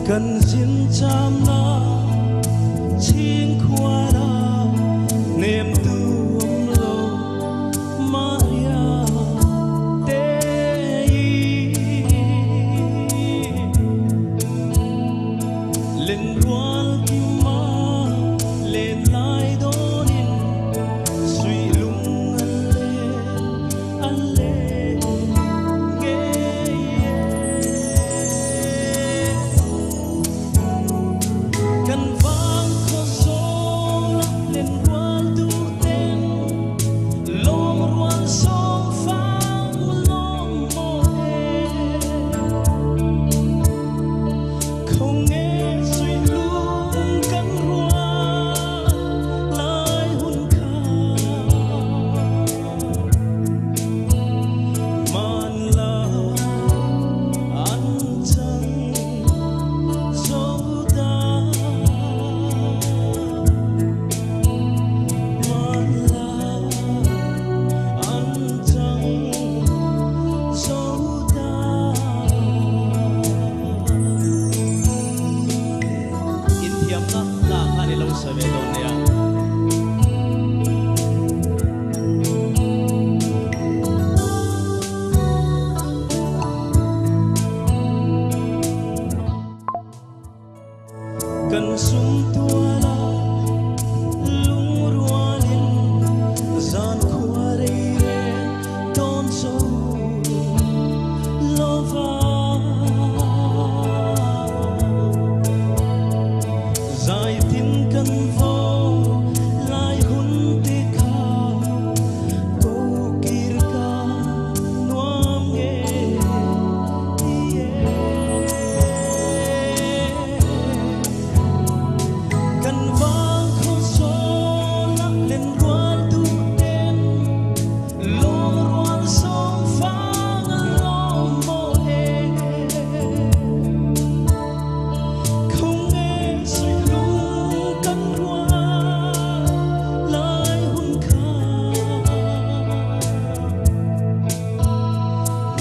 cần diễn trăm na chiến khoa ra niềm tu ôm lâu Maria Tei lên rual kim ma lên lai donin suy lung alle nghe cần vang khó số lên rual tu tên long rual song phang long mô không nghe suy lung căng rual lai hun kha man la an chang dấu ta man la an chang dấu ta in thiam na khani lo sa ve don ne ya cần sum tua la lung rualin gian khoa re don so lova zai tin kan vo lai hun te kha ko kir ka nuam nge cần vang khó số lên rual tu tên long rual song phang long mô không nghe suy lung căng rual lai hun kha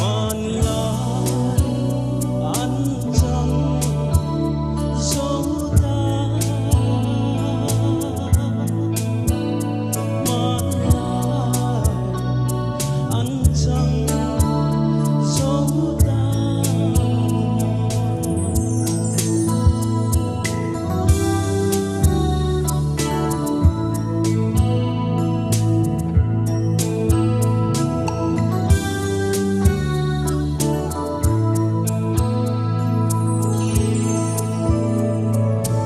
man lai an chang dấu ta man lai an chang dấu ta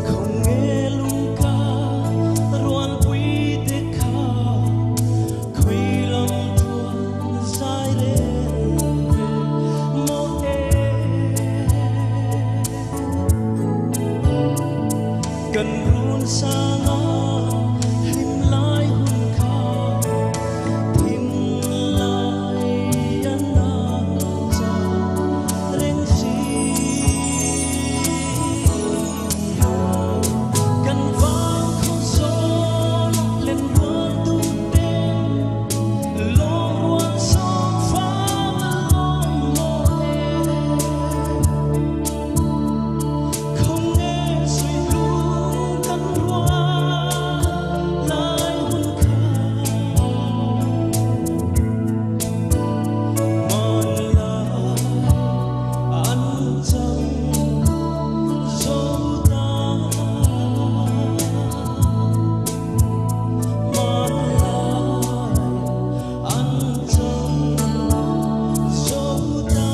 không nghe lung ca rual quy te kha quy lòng thuần dài lên mô cần run sang him lai hun kha him lai an cha reng si cần vang khó số lên rual tu tên long rual song phang long mô không nghe suy lung căng rual lai hun kha man lai an chang dấu ta man lai an chang dấu ta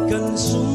cần sum